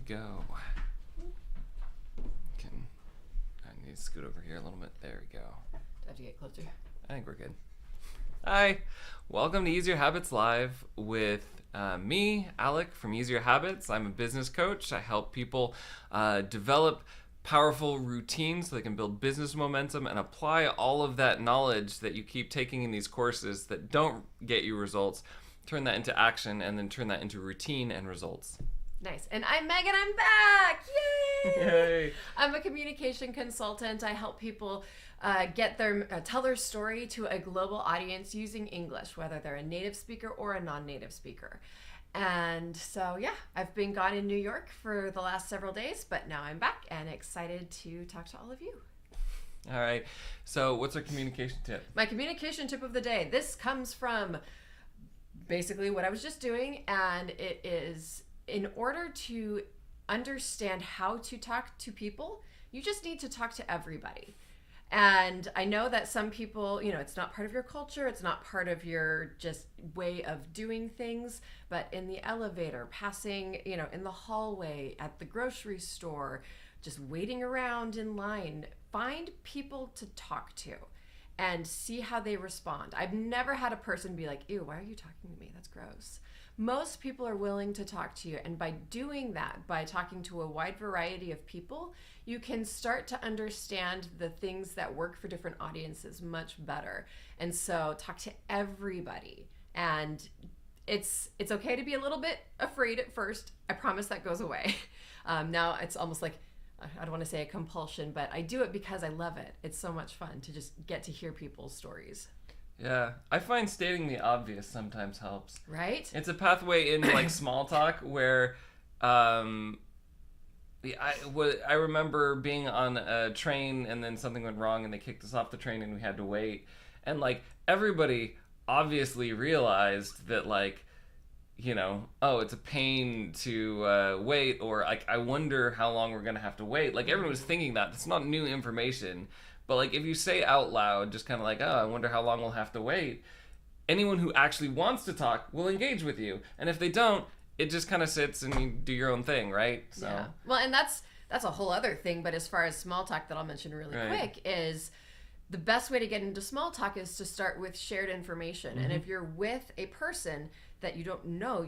go. I need to scoot over here a little bit. There we go. Do I have to get closer? I think we're good. Hi, welcome to Easier Habits Live with me, Alec from Easier Habits. I'm a business coach. I help people develop powerful routines so they can build business momentum and apply all of that knowledge that you keep taking in these courses that don't get you results, turn that into action, and then turn that into routine and results. Nice. And I'm Megan. I'm back. Yay! Yay! I'm a communication consultant. I help people tell their story to a global audience using English, whether they're a native speaker or a non-native speaker. And so, yeah, I've been gone in New York for the last several days, but now I'm back and excited to talk to all of you. All right. So what's our communication tip? My communication tip of the day. This comes from basically what I was just doing, and it is, in order to understand how to talk to people, you just need to talk to everybody. And I know that some people, it's not part of your culture, it's not part of your just way of doing things, but in the elevator, passing, in the hallway, at the grocery store, just waiting around in line, find people to talk to and see how they respond. I've never had a person be like, ew, why are you talking to me? That's gross. Most people are willing to talk to you, and by doing that, by talking to a wide variety of people, you can start to understand the things that work for different audiences much better. And so talk to everybody. And it's okay to be a little bit afraid at first. I promise that goes away. Now it's almost like, I don't want to say a compulsion, but I do it because I love it. It's so much fun to just get to hear people's stories. Yeah, I find stating the obvious sometimes helps. Right? It's a pathway into like small talk where I remember being on a train and then something went wrong and they kicked us off the train and we had to wait. And like everybody obviously realized that like, oh, it's a pain to wait, or like I wonder how long we're going to have to wait. Like everyone was thinking that. It's not new information. But like if you say out loud, just kind of like, oh, I wonder how long we'll have to wait, anyone who actually wants to talk will engage with you. And if they don't, it just kind of sits and you do your own thing, right? So. Yeah. Well, and that's a whole other thing. But as far as small talk that I'll mention really quick is the best way to get into small talk is to start with shared information. Mm-hmm. And if you're with a person that you don't know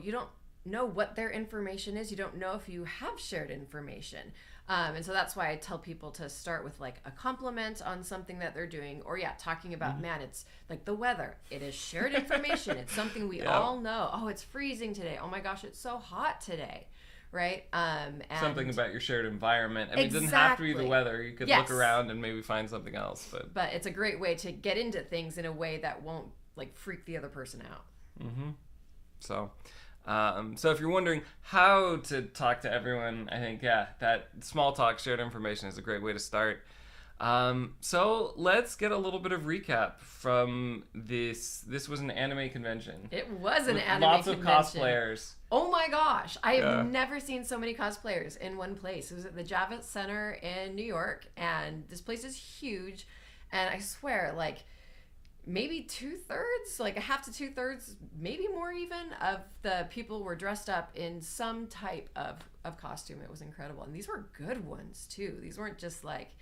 what their information is. You don't know if you have shared information. And so that's why I tell people to start with like a compliment on something that they're doing, or talking about, man, it's like the weather. It is shared information. It's something we all know. Oh, it's freezing today. Oh my gosh, it's so hot today. Right? And something about your shared environment. I mean, it doesn't have to be the weather. You could look around and maybe find something else. But it's a great way to get into things in a way that won't like freak the other person out. Mm-hmm. So if you're wondering how to talk to everyone, I think, that small talk, shared information is a great way to start. So let's get a little bit of recap from this. This was an anime convention. It was an anime lots convention. Lots of cosplayers. Oh my gosh. I have never seen so many cosplayers in one place. It was at the Javits Center in New York, and this place is huge. And I swear, like, maybe 2/3, like a half to 2/3, maybe more even, of the people were dressed up in some type of costume. It was incredible. And these were good ones, too. These weren't just like,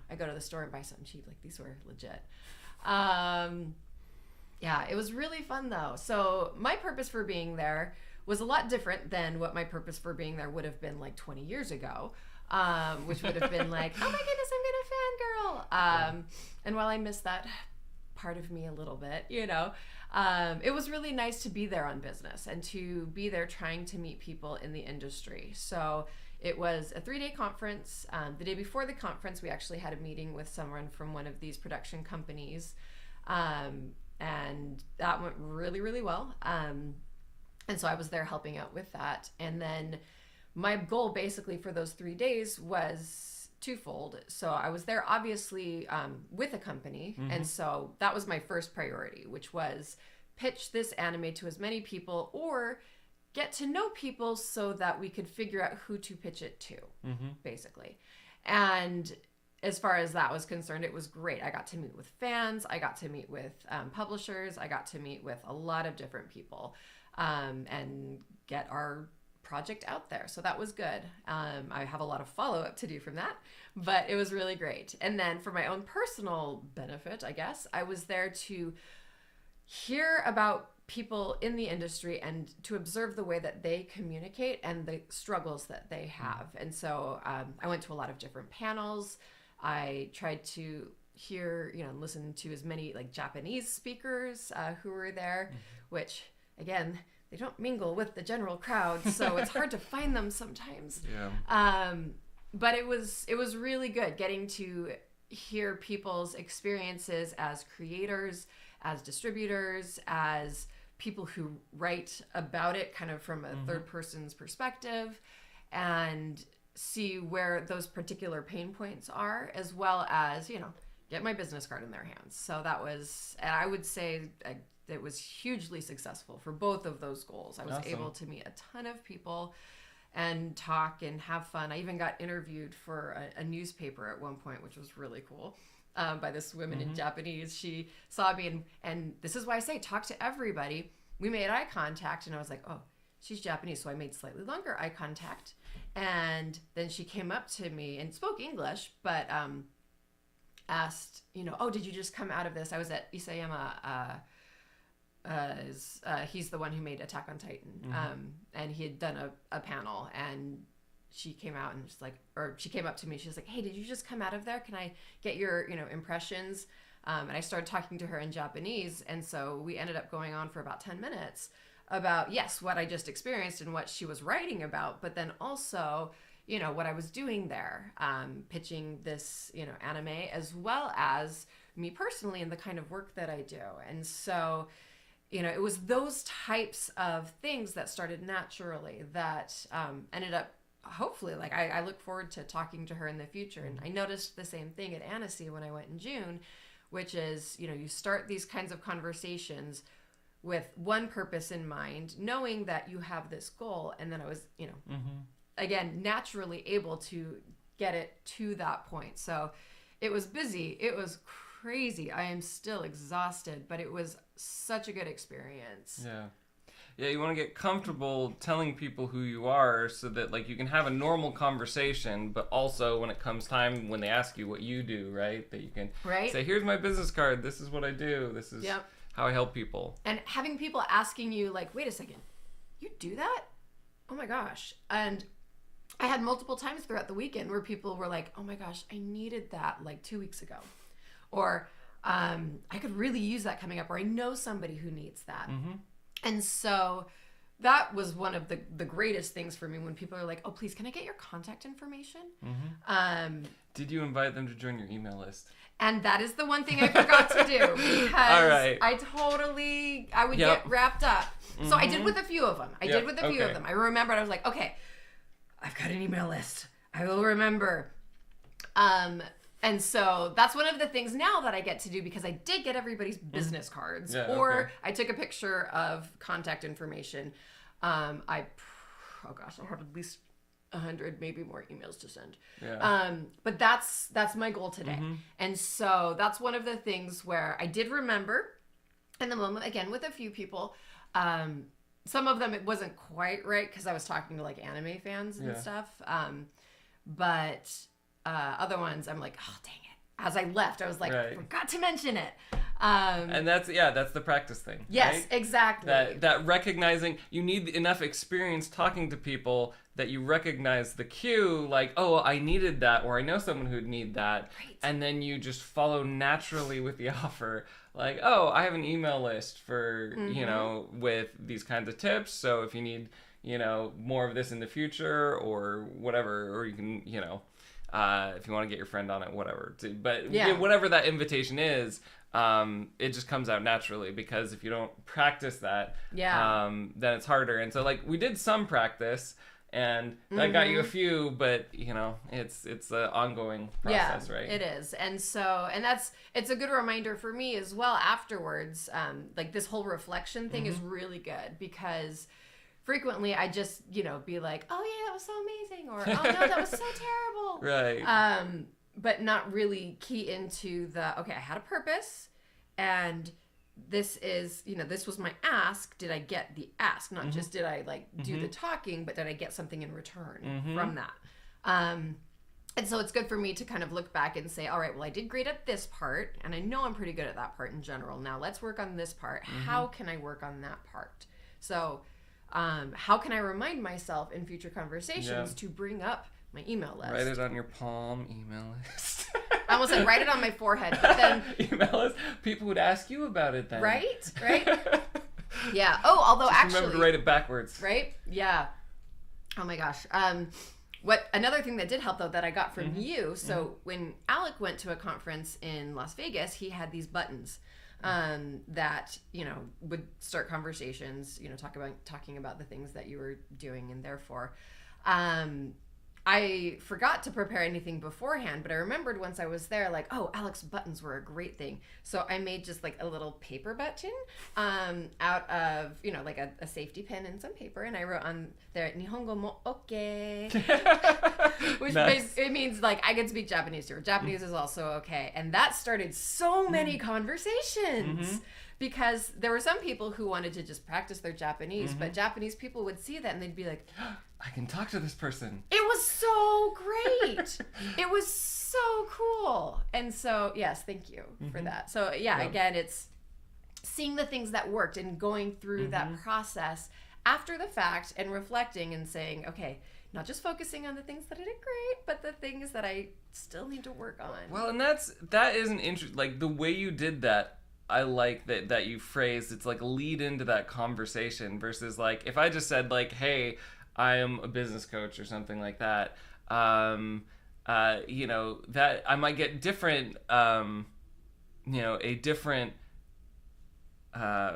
I go to the store and buy something cheap. Like, these were legit. It was really fun, though. So my purpose for being there was a lot different than what my purpose for being there would have been like 20 years ago. Which would have been like, oh my goodness, I'm gonna fangirl. And while I miss that part of me a little bit, it was really nice to be there on business and to be there trying to meet people in the industry. So it was a 3-day conference. The day before the conference, we actually had a meeting with someone from one of these production companies, and that went really, really well. And so I was there helping out with that. And then my goal basically for those 3 days was twofold. So I was there obviously with a company, and so that was my first priority, which was pitch this anime to as many people or get to know people so that we could figure out who to pitch it to, basically. And as far as that was concerned, it was great. I got to meet with fans, I got to meet with publishers, I got to meet with a lot of different people, and get our project out there. So that was good. I have a lot of follow-up to do from that, but it was really great. And then for my own personal benefit, I guess, I was there to hear about people in the industry and to observe the way that they communicate and the struggles that they have. And so I went to a lot of different panels. I tried to hear, listen to as many like Japanese speakers who were there, which again, they don't mingle with the general crowd, so it's hard to find them sometimes. Yeah. But it was really good getting to hear people's experiences as creators, as distributors, as people who write about it kind of from a third person's perspective, and see where those particular pain points are, as well as, get my business card in their hands. So that was, and I would say it was hugely successful for both of those goals. I was able to meet a ton of people and talk and have fun. I even got interviewed for a newspaper at one point, which was really cool, by this woman in Japanese. She saw me, and this is why I say talk to everybody. We made eye contact, and I was like, oh, she's Japanese. So I made slightly longer eye contact. And then she came up to me and spoke English, but asked, oh, did you just come out of this? I was at Isayama. He's the one who made Attack on Titan. And he had done a panel, and she came out and she came up to me. She was like, hey, did you just come out of there? Can I get your, impressions? And I started talking to her in Japanese. And so we ended up going on for about 10 minutes about, yes, what I just experienced and what she was writing about, but then also, what I was doing there, pitching this, anime, as well as me personally and the kind of work that I do. And so, it was those types of things that started naturally that ended up, hopefully, like I look forward to talking to her in the future. And I noticed the same thing at Annecy when I went in June, which is, you start these kinds of conversations with one purpose in mind, knowing that you have this goal. And then I was, again, naturally able to get it to that point. So it was busy. It was crazy. I am still exhausted, but it was such a good experience. Yeah, you want to get comfortable telling people who you are so that like you can have a normal conversation, but also when it comes time when they ask you what you do, right? That you can say, here's my business card. This is what I do. This is how I help people. And having people asking you like, wait a second, you do that? Oh my gosh. And I had multiple times throughout the weekend where people were like, oh my gosh, I needed that like 2 weeks ago. Or I could really use that coming up, or I know somebody who needs that. And so that was one of the greatest things for me when people are like, oh, please, can I get your contact information? Did you invite them to join your email list? And that is the one thing I forgot to do, because I would get wrapped up. So I did with a few of them. I remembered, I was like, okay, I've got an email list. I will remember. And so that's one of the things now that I get to do, because I did get everybody's business cards, I took a picture of contact information. I have at least 100, maybe more emails to send. But that's my goal today. And so that's one of the things where I did remember in the moment, again, with a few people. Some of them, it wasn't quite right because I was talking to like anime fans and stuff. But other ones, I'm like, oh, dang it. As I left, I was like, forgot to mention it. And that's the practice thing. Yes, right? exactly. That recognizing, you need enough experience talking to people that you recognize the cue, like, oh, I needed that, or I know someone who'd need that. Right. And then you just follow naturally with the offer. Like, oh, I have an email list for, with these kinds of tips. So if you need, more of this in the future or whatever, or you can, if you want to get your friend on it, whatever. But whatever that invitation is, it just comes out naturally, because if you don't practice that, then it's harder. And so like we did some practice, and that got you a few, but it's an ongoing process, right? It is. And so, it's a good reminder for me as well afterwards. Like this whole reflection thing is really good, because frequently I just, be like, oh yeah, that was so amazing, or oh no, that was so terrible. Right. But not really key into okay, I had a purpose, and this is, this was my ask. Did I get the ask? Not just did I like do the talking, but did I get something in return from that? And so it's good for me to kind of look back and say, all right, well, I did great at this part, and I know I'm pretty good at that part in general. Now let's work on this part. How can I work on that part? So how can I remind myself in future conversations to bring up my email list? Write it on your palm, email list. I almost said write it on my forehead, but then... email list? People would ask you about it then. Right? Yeah. Oh, although just actually... remember to write it backwards. Right? Yeah. Oh my gosh. Another thing that did help though that I got from you, so when Alec went to a conference in Las Vegas, he had these buttons that, would start conversations, talking about the things that you were doing, and therefore I forgot to prepare anything beforehand, but I remembered once I was there, like, oh, Alec's buttons were a great thing. So I made just like a little paper button out of, like a safety pin and some paper. And I wrote on there, Nihongo mo okay. Which it means like I can speak Japanese too. Japanese is also okay. And that started so many conversations. Because there were some people who wanted to just practice their Japanese, but Japanese people would see that and they'd be like, I can talk to this person. It was so great. It was so cool. And so, yes, thank you for that. So, again, it's seeing the things that worked and going through that process after the fact and reflecting and saying, okay, not just focusing on the things that I did great, but the things that I still need to work on. Well, and that is an interest, like the way you did that. I like that you phrased it's like lead into that conversation versus like if I just said like, hey, I am a business coach or something like that, that I might get different, a different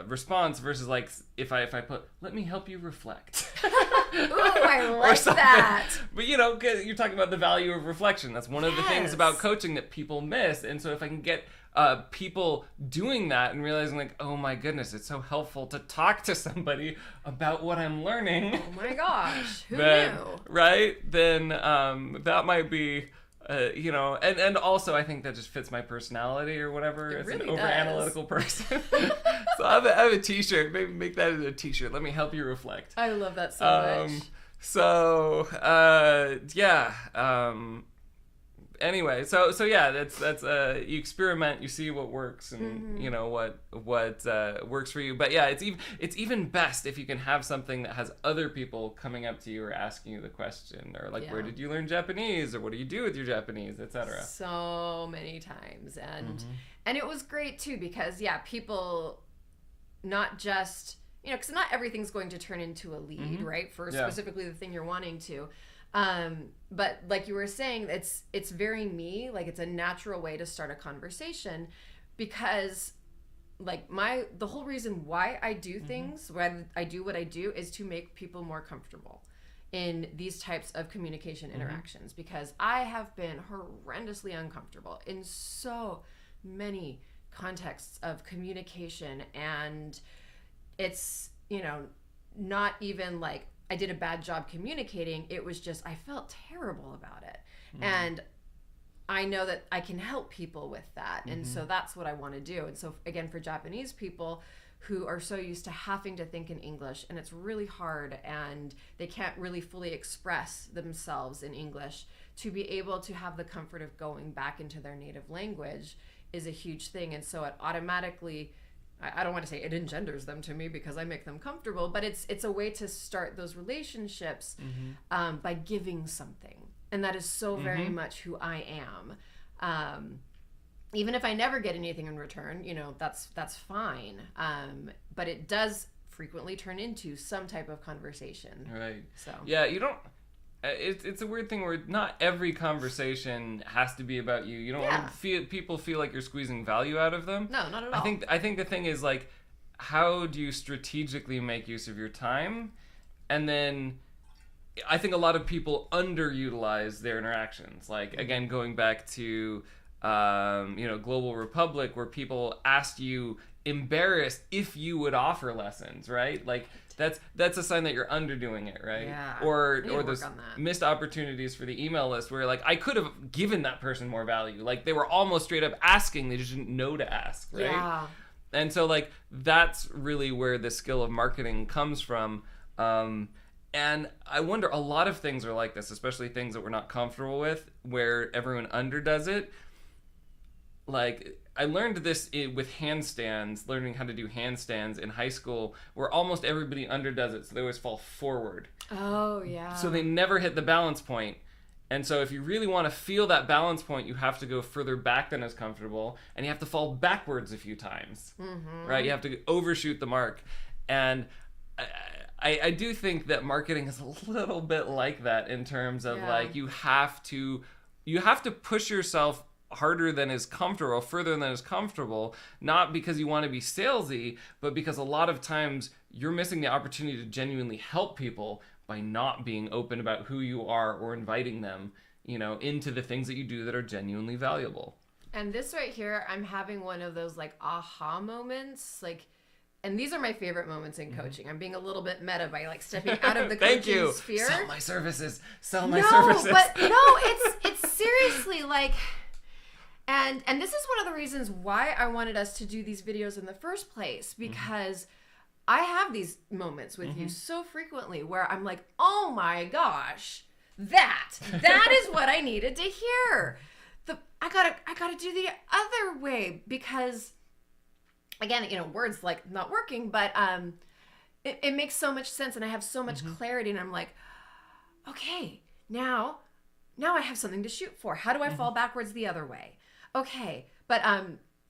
response versus like if I put, let me help you reflect. Ooh, I like that. But you're talking about the value of reflection. That's one of the things about coaching that people miss. And so if I can get people doing that and realizing like, oh my goodness, it's so helpful to talk to somebody about what I'm learning. Oh my gosh, who knew? Right? Then that might be, and also I think that just fits my personality or whatever. It It's really an over-analytical person. So I have a t-shirt. Maybe make that into a t-shirt. Let me help you reflect. I love that so much. So, anyway, so yeah, that's you experiment, you see what works, and what works for you. But yeah, it's even best if you can have something that has other people coming up to you or asking you the question, or like, where did you learn Japanese, or what do you do with your Japanese, etc. So many times, and it was great too because people not just because not everything's going to turn into a lead, right? For specifically the thing you're wanting to. But like you were saying, it's very me, like it's a natural way to start a conversation because like the whole reason why I do things, why I do what I do is to make people more comfortable in these types of communication interactions because I have been horrendously uncomfortable in so many contexts of communication, and it's, not even like I did a bad job communicating. It was just, I felt terrible about it. And I know that I can help people with that. And so that's what I want to do. And so again, for Japanese people who are so used to having to think in English, and it's really hard and they can't really fully express themselves in English, to be able to have the comfort of going back into their native language is a huge thing. And so it automatically, I don't want to say it engenders them to me because I make them comfortable, but it's a way to start those relationships by giving something. And that is so very much who I am. Even if I never get anything in return, that's fine. But it does frequently turn into some type of conversation. Right. So yeah, you don't. It's a weird thing where not every conversation has to be about you. You don't people feel like you're squeezing value out of them. No, not at all. I think the thing is like, how do you strategically make use of your time? And then I think a lot of people underutilize their interactions. Like again, going back to Global Republic, where people asked you embarrassed if you would offer lessons, right? Like that's a sign that you're underdoing it, right? Yeah. Or those missed opportunities for the email list where like I could have given that person more value. Like they were almost straight up asking, they just didn't know to ask, right? And so like that's really where the skill of marketing comes from. And I wonder, a lot of things are like this, especially things that we're not comfortable with, where everyone underdoes it. Like, I learned this with handstands, learning how to do handstands in high school, where almost everybody underdoes it, so they always fall forward. Oh, yeah. So they never hit the balance point. And so if you really want to feel that balance point, you have to go further back than is comfortable, and you have to fall backwards a few times, right? You have to overshoot the mark. And I do think that marketing is a little bit like that in terms of like you have to push yourself harder than is comfortable, further than is comfortable, not because you want to be salesy, but because a lot of times you're missing the opportunity to genuinely help people by not being open about who you are or inviting them, into the things that you do that are genuinely valuable. And this right here, I'm having one of those like aha moments, like. And these are my favorite moments in coaching. I'm being a little bit meta by like stepping out of the coaching sphere. Sell my services. Sell my services. But no, it's seriously like, and this is one of the reasons why I wanted us to do these videos in the first place, because I have these moments with you so frequently where I'm like, oh my gosh, that is what I needed to hear. I gotta do the other way, because again, words like not working, but it makes so much sense, and I have so much clarity, and I'm like, okay, now I have something to shoot for. How do I fall backwards the other way? Okay, but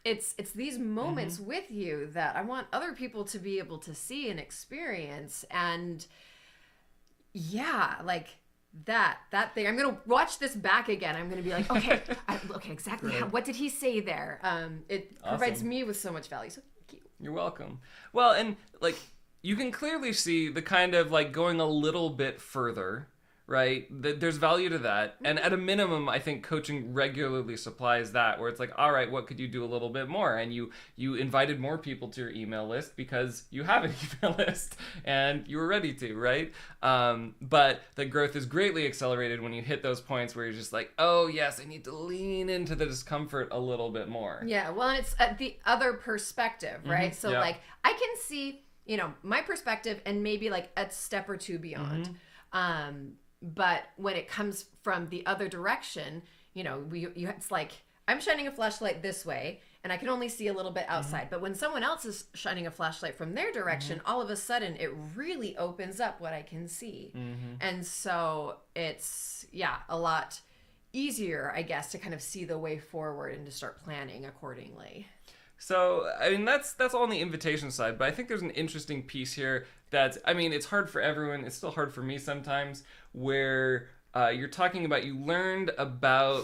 it's these moments with you that I want other people to be able to see and experience, and like that thing. I'm gonna watch this back again. I'm gonna be like, okay, exactly. Right. What did he say there? It provides me with so much value. So thank you. You're welcome. Well, and like you can clearly see the kind of like going a little bit further, right? There's value to that. And at a minimum, I think coaching regularly supplies that, where it's like, all right, what could you do a little bit more? And you invited more people to your email list because you have an email list and you were ready to, right? But the growth is greatly accelerated when you hit those points where you're just like, oh yes, I need to lean into the discomfort a little bit more. Yeah, well, and it's the other perspective, right? So like I can see, my perspective and maybe like a step or two beyond. But when it comes from the other direction, it's like I'm shining a flashlight this way and I can only see a little bit outside. But when someone else is shining a flashlight from their direction, all of a sudden it really opens up what I can see. And so it's, a lot easier, I guess, to kind of see the way forward and to start planning accordingly. So, I mean, that's all on the invitation side, but I think there's an interesting piece here that, I mean, it's hard for everyone. It's still hard for me sometimes, where you're talking about, you learned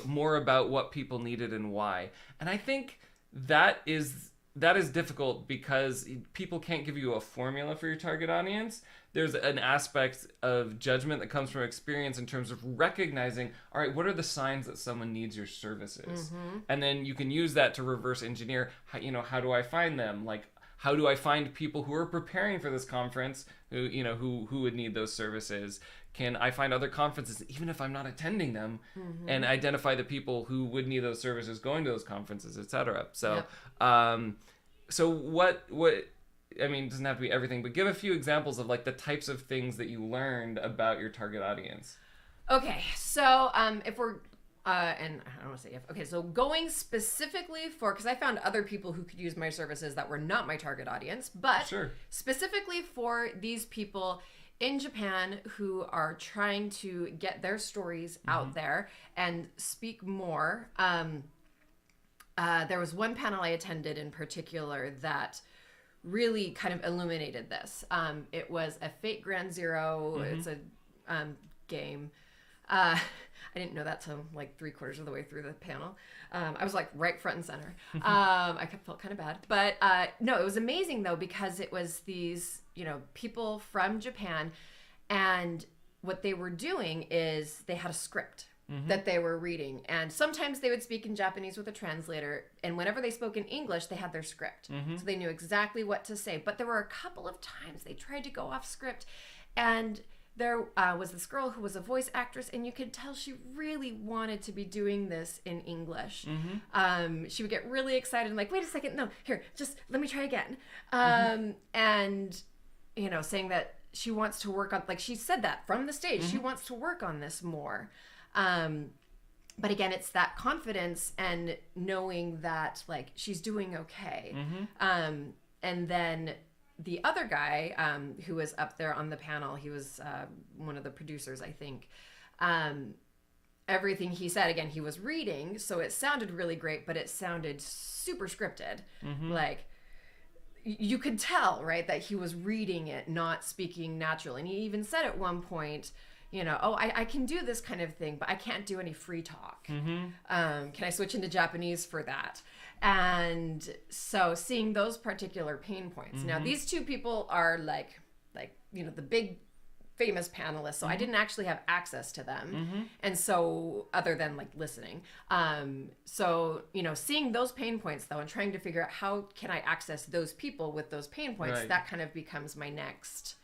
more about what people needed and why. And I think that is difficult because people can't give you a formula for your target audience. There's an aspect of judgment that comes from experience in terms of recognizing, all right, what are the signs that someone needs your services? And then you can use that to reverse engineer, how do I find them? Like, how do I find people who are preparing for this conference who would need those services? Can I find other conferences, even if I'm not attending them, and identify the people who would need those services going to those conferences, etc. So, so what I mean, it doesn't have to be everything, but give a few examples of like the types of things that you learned about your target audience. Okay, so if we're and I don't want to say if. Okay, so going specifically for, because I found other people who could use my services that were not my target audience, but specifically for these people in Japan who are trying to get their stories out there and speak more. There was one panel I attended in particular that really kind of illuminated this. It was a Fate Grand Zero. It's a game. I didn't know that till like 3/4 of the way through the panel. I was like right front and center. I felt kind of bad, but no, it was amazing though, because it was these, people from Japan, and what they were doing is they had a script that they were reading, and sometimes they would speak in Japanese with a translator, and whenever they spoke in English, they had their script, so they knew exactly what to say. But there were a couple of times they tried to go off script, and there was this girl who was a voice actress, and you could tell she really wanted to be doing this in English. She would get really excited and like, wait a second, no, here, just let me try again. And, you know, saying that she wants to work on, like she said that from the stage, she wants to work on this more. But again, it's that confidence and knowing that like she's doing okay. And then the other guy who was up there on the panel, he was one of the producers, I think. Everything he said, again, he was reading, so it sounded really great, but it sounded super scripted. Like, you could tell, right, that he was reading it, not speaking naturally. And he even said at one point, you know, oh, I can do this kind of thing, but I can't do any free talk. Can I switch into Japanese for that? And so seeing those particular pain points. Now, these two people are like, you know, the big famous panelists. So I didn't actually have access to them. And so other than like listening. So, you know, seeing those pain points though, and trying to figure out how can I access those people with those pain points, that kind of becomes my next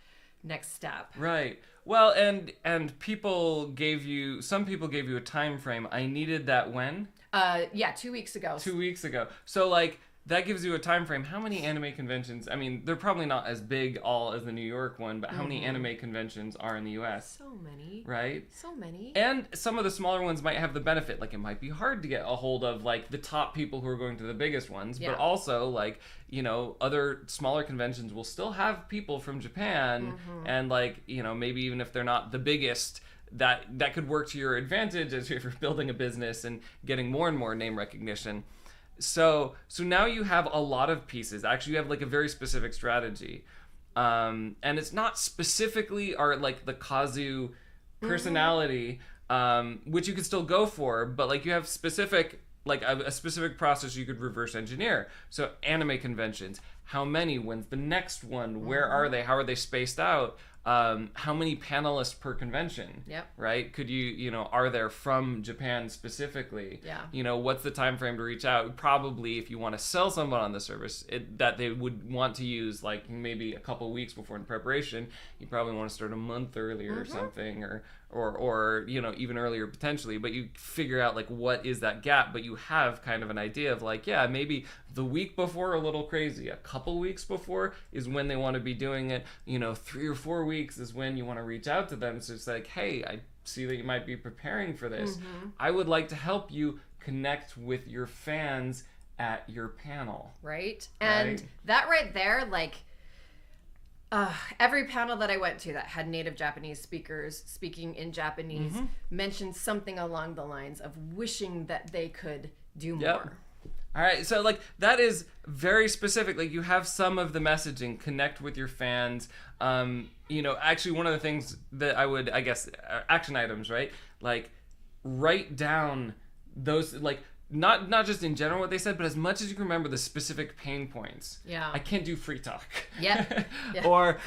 step. Right. Well, and some people gave you a time frame. I needed that when? Yeah, 2 weeks ago. 2 weeks ago. So like that gives you a time frame. How many anime conventions? I mean, they're probably not as big all as the New York one, but how many anime conventions are in the US? So many. Right? So many. And some of the smaller ones might have the benefit, like it might be hard to get a hold of like the top people who are going to the biggest ones, but also like, you know, other smaller conventions will still have people from Japan, and like, you know, maybe even if they're not the biggest, that could work to your advantage as you're building a business and getting more and more name recognition. So now you have a lot of pieces. Actually, you have like a very specific strategy. And it's not specifically like the Kazu personality, which you could still go for, but like you have specific, like a specific process you could reverse engineer. So anime conventions, how many? When's the next one? Where are they? How are they spaced out? How many panelists per convention? Right? Could you know, are there from Japan specifically? You know, what's the time frame to reach out? Probably if you want to sell someone on the service that they would want to use like maybe a couple weeks before in preparation, you probably want to start a month earlier or something, or you know, even earlier potentially, but you figure out like what is that gap, but you have kind of an idea of like, yeah, maybe the week before a little crazy, a couple weeks before is when they want to be doing it, you know, 3 or 4 weeks is when you want to reach out to them. So it's like, hey, I see that you might be preparing for this. I would like to help you connect with your fans at your panel. Right? And that right there, like, every panel that I went to that had native Japanese speakers speaking in Japanese mentioned something along the lines of wishing that they could do more. All right, so like that is very specific. Like you have some of the messaging, connect with your fans. You know, actually one of the things that I would, I guess, action items, right? Like write down those, like not just in general what they said, but as much as you can remember the specific pain points. I can't do free talk. Or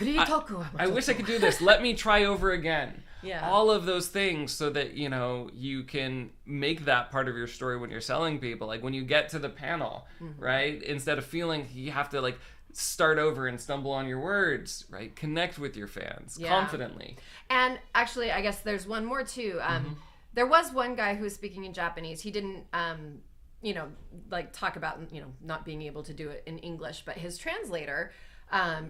I wish I could do this. Let me try over again. All of those things so that, you know, you can make that part of your story when you're selling people. Like when you get to the panel, right? Instead of feeling you have to like start over and stumble on your words, right? Connect with your fans confidently. And actually, I guess there's one more too. There was one guy who was speaking in Japanese. He didn't, you know, like talk about, you know, not being able to do it in English, but his translator,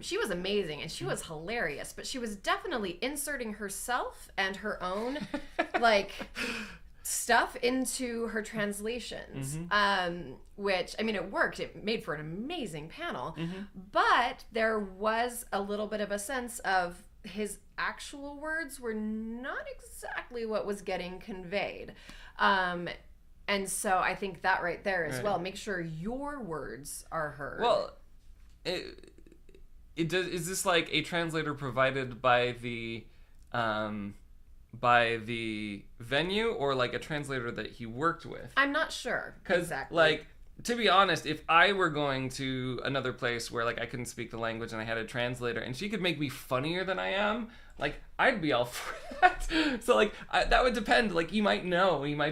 she was amazing and she was hilarious, but she was definitely inserting herself and her own like stuff into her translations, which, I mean, it worked. It made for an amazing panel, but there was a little bit of a sense of his actual words were not exactly what was getting conveyed. And so I think that right there as well, make sure your words are heard. Well, is this like a translator provided by the venue, or like a translator that he worked with? I'm not sure. Exactly. Like, to be honest, if I were going to another place where like I couldn't speak the language and I had a translator and she could make me funnier than I am, like I'd be all for that. So like that would depend. Like you might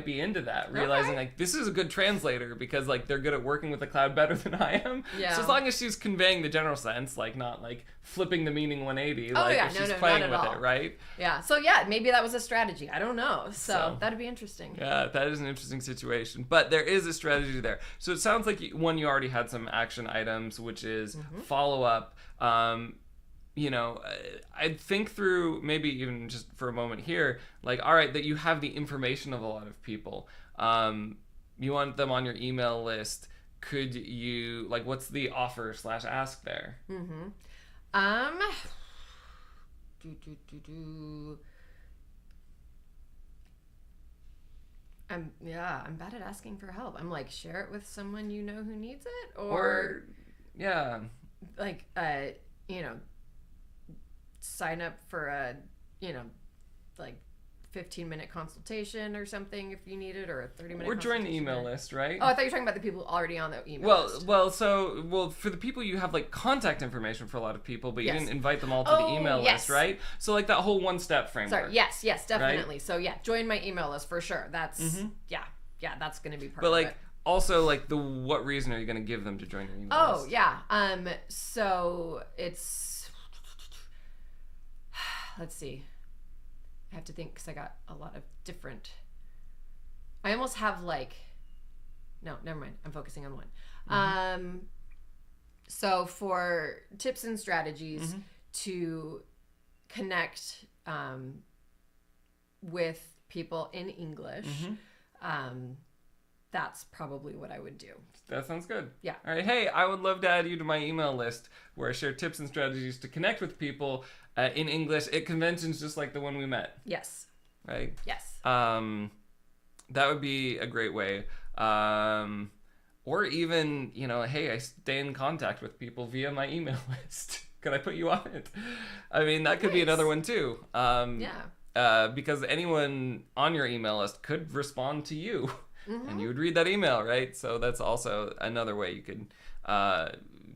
be into that, realizing like this is a good translator because like they're good at working with the cloud better than I am. Yeah. So as long as she's conveying the general sense, like not like flipping the meaning 180, Oh, like yeah. if No, she's no, playing not with at all. it, right? Yeah. So yeah, maybe that was a strategy. I don't know. So So- that'd be interesting. Yeah, that is an interesting situation. But there is a strategy there. So it sounds like you already had some action items, which is follow up. You know, I'd think through maybe even just for a moment here, like, all right, that you have the information of a lot of people. You want them on your email list. Could you, like, what's the offer / ask there? I'm bad at asking for help. I'm like, share it with someone you know who needs it, Or yeah. like you know, sign up for a, you know, like 15-minute consultation or something if you need it, or a 30-minute Or join the consultation, email or- list, right? Oh, I thought you were talking about the people already on the email list. Well, for the people you have like contact information for a lot of people, but you Yes. didn't invite them all to the Oh, email yes. list, right? So like that whole one-step framework. Sorry, yes, definitely. So yeah, join my email list for sure. That's yeah, that's gonna be part But of like it. also like what reason are you going to give them to join your email Oh list? yeah. So it's let's see. I have to think because I got a lot of different. I almost have like. No, never mind. I'm focusing on one. So for tips and strategies to connect with people in English, that's probably what I would do. That sounds good. Yeah. All right. Hey, I would love to add you to my email list where I share tips and strategies to connect with people in English at conventions just like the one we met, Yes. right? Yes. That would be a great way. Or even, you know, hey, I stay in contact with people via my email list. Could I put you on it? I mean, that could be Nice. another one too. Yeah. Because anyone on your email list could respond to you Mm-hmm. and you would read that email, right? So that's also another way you could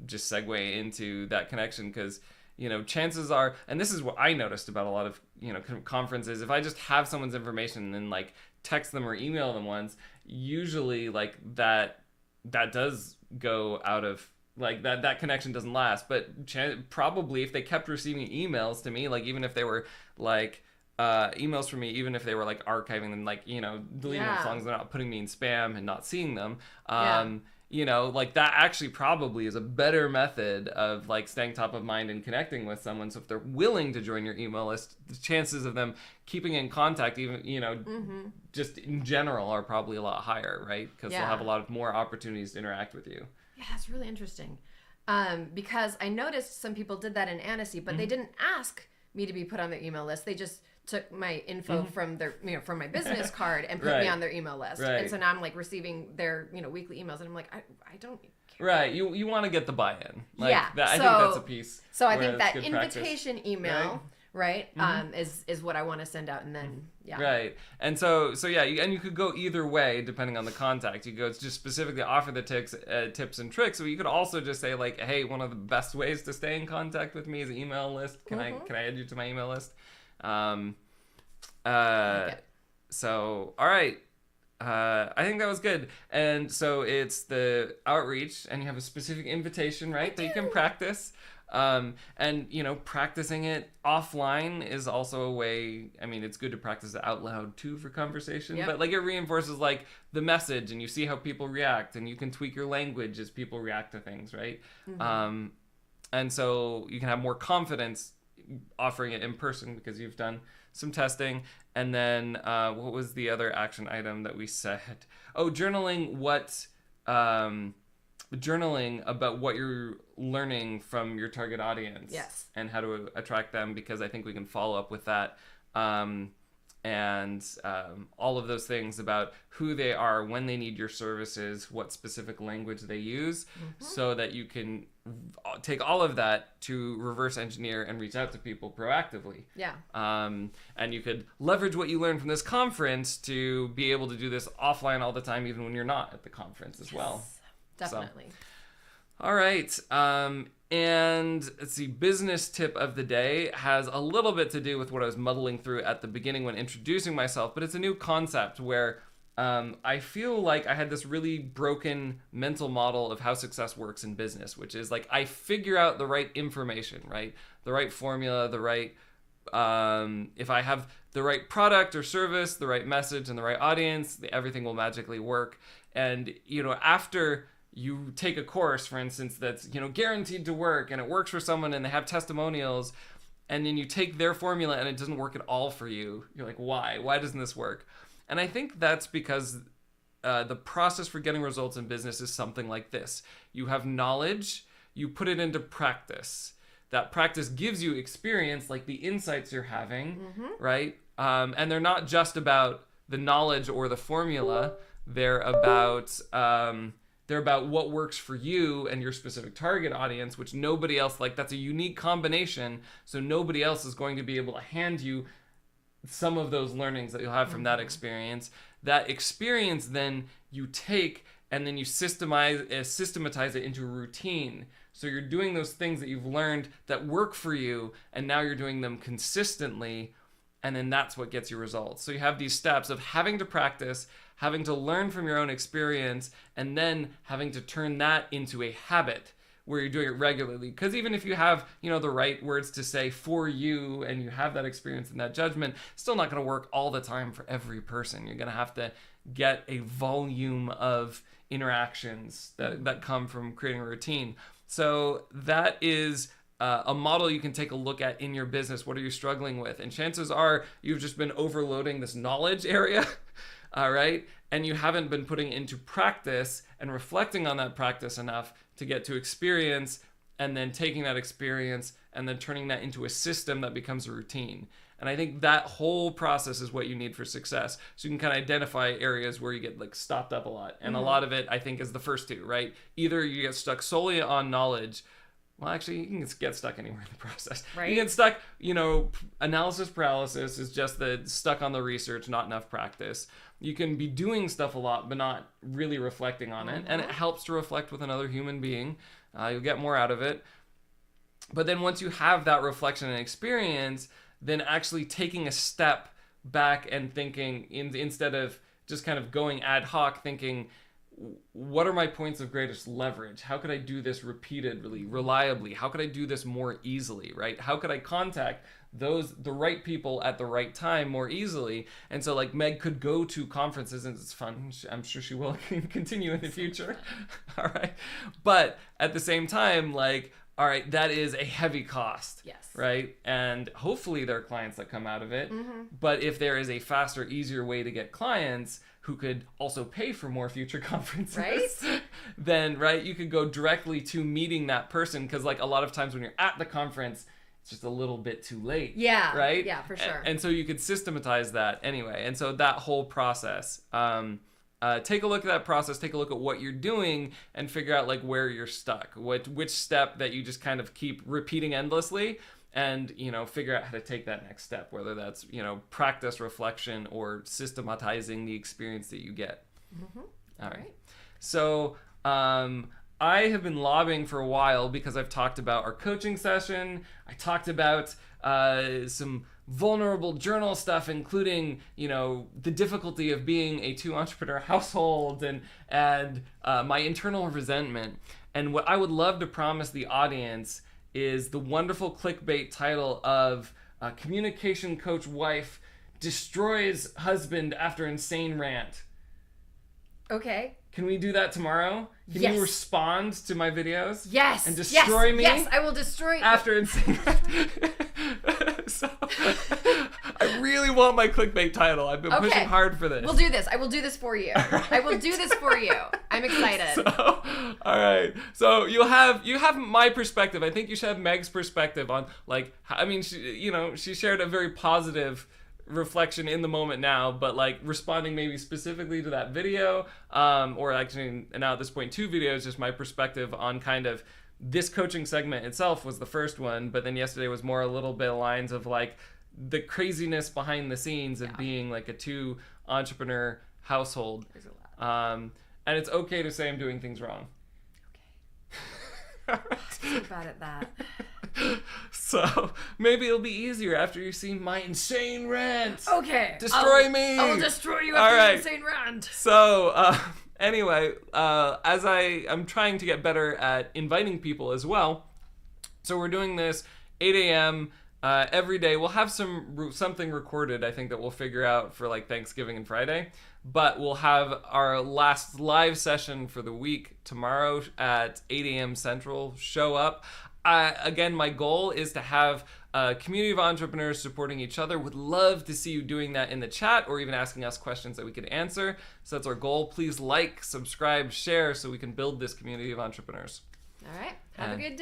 just segue into that connection because, you know, chances are, and this is what I noticed about a lot of, you know, conferences, if I just have someone's information and then like text them or email them once, usually like that does go out of, like that connection doesn't last. But probably if they kept receiving emails to me, like even if they were like emails from me, even if they were like archiving them, like, you know, deleting them as long as they're not putting me in spam and not seeing them, you know, like that actually probably is a better method of like staying top of mind and connecting with someone. So if they're willing to join your email list, the chances of them keeping in contact, even, you know, just in general are probably a lot higher, right? Because they'll have a lot of more opportunities to interact with you. Yeah, that's really interesting. Because I noticed some people did that in Annecy, but they didn't ask me to be put on their email list. They just took my info from their, you know, from my business card and put me on their email list. Right. And so now I'm like receiving their, you know, weekly emails, and I'm like, I don't care. Right. You want to get the buy-in. Like, Yeah. I think that's a piece. So I where think that's that good practice. invitation email, right, is what I want to send out, and then Right. And so yeah, and you could go either way depending on the contact. You go just specifically offer the tips and tricks, or you could also just say like, hey, one of the best ways to stay in contact with me is an email list. Can I add you to my email list? So all right. I think that was good. And so it's the outreach, and you have a specific invitation, right, that you can practice. And, you know, practicing it offline is also a way, I mean, it's good to practice it out loud too for conversation, but like it reinforces like the message, and you see how people react, and you can tweak your language as people react to things, right? And so you can have more confidence offering it in person because you've done some testing. And then what was the other action item that we said? Oh, journaling about what you're learning from your target audience. Yes. And how to attract them, because I think we can follow up with that. And all of those things about who they are, when they need your services, what specific language they use, so that you can take all of that to reverse engineer and reach out to people proactively. Yeah. And you could leverage what you learned from this conference to be able to do this offline all the time, even when you're not at the conference as well. Definitely. All right. And let's see, business tip of the day has a little bit to do with what I was muddling through at the beginning when introducing myself, but it's a new concept where I feel like I had this really broken mental model of how success works in business, which is like I figure out the right information, right? The right formula, the right, if I have the right product or service, the right message and the right audience, everything will magically work. And, after you take a course, for instance, that's, guaranteed to work and it works for someone and they have testimonials, and then you take their formula and it doesn't work at all for you. You're like, why? Why doesn't this work? And I think that's because the process for getting results in business is something like this. You have knowledge, you put it into practice. That practice gives you experience, like the insights you're having, right? And they're not just about the knowledge or the formula. They're about what works for you and your specific target audience, which nobody else, like that's a unique combination. So nobody else is going to be able to hand you some of those learnings that you'll have from that experience. That experience then you take and then you systematize it into a routine. So you're doing those things that you've learned that work for you, and now you're doing them consistently, and then that's what gets you results. So you have these steps of having to practice, having to learn from your own experience, and then having to turn that into a habit where you're doing it regularly. Because even if you have, the right words to say for you and you have that experience and that judgment, it's still not going to work all the time for every person. You're going to have to get a volume of interactions that come from creating a routine. So that is a model you can take a look at in your business. What are you struggling with? And chances are you've just been overloading this knowledge area, all right? And you haven't been putting it into practice and reflecting on that practice enough to get to experience, and then taking that experience and then turning that into a system that becomes a routine. And I think that whole process is what you need for success. So you can kind of identify areas where you get like stopped up a lot. And a lot of it, I think, is the first two, right? Either you get stuck solely on knowledge. Well, actually, you can get stuck anywhere in the process. Right. You get stuck, analysis paralysis is just stuck on the research, not enough practice. You can be doing stuff a lot, but not really reflecting on it. And it helps to reflect with another human being. You'll get more out of it. But then once you have that reflection and experience, then actually taking a step back and thinking, instead of just kind of going ad hoc, thinking, what are my points of greatest leverage? How could I do this repeatedly, reliably? How could I do this more easily, right? How could I contact the right people at the right time more easily? And so like Meg could go to conferences, and it's fun. I'm sure she will continue in the future. All right. But at the same time, like, all right, that is a heavy cost. Yes. Right? And hopefully there are clients that come out of it. But if there is a faster, easier way to get clients who could also pay for more future conferences, right? Then, right, you could go directly to meeting that person. Because like a lot of times when you're at the conference, it's just a little bit too late. Yeah. Right? Yeah, for sure. And so you could systematize that anyway. And so that whole process, take a look at that process, take a look at what you're doing, and figure out like where you're stuck, which step that you just kind of keep repeating endlessly, and figure out how to take that next step, whether that's practice, reflection, or systematizing the experience that you get. All right. So I have been lobbying for a while because I've talked about our coaching session. I talked about some vulnerable journal stuff, including the difficulty of being a two-entrepreneur household and my internal resentment. And what I would love to promise the audience is the wonderful clickbait title of Communication Coach Wife Destroys Husband After Insane Rant. Okay. Can we do that tomorrow? Can you respond to my videos? Yes. And destroy me? Yes, I will destroy you. After insane rant. So, I really want my clickbait title. I've been pushing hard for this. We'll do this. I will do this for you. I will do this for you. I'm excited. So, all right. So you have my perspective. I think you should have Meg's perspective on she shared a very positive reflection in the moment now, but like responding maybe specifically to that video, or actually now at this point 2 videos, just my perspective on kind of this coaching segment itself was the first one, but then yesterday was more a little bit of lines of like the craziness behind the scenes of being like a 2 entrepreneur household. There's a lot. And it's okay to say I'm doing things wrong. Okay. So bad at that. So maybe it'll be easier after you've seen my insane rant. Okay. Destroy me. I will destroy you All after right. your insane rant. So anyway, as I'm trying to get better at inviting people as well. So we're doing this 8 a.m. Every day. We'll have something recorded, I think, that we'll figure out for like Thanksgiving and Friday. But we'll have our last live session for the week tomorrow at 8 a.m. Central. Show up. Again, my goal is to have a community of entrepreneurs supporting each other. Would love to see you doing that in the chat or even asking us questions that we could answer. So that's our goal. Please like, subscribe, share so we can build this community of entrepreneurs. All right. Have a good day.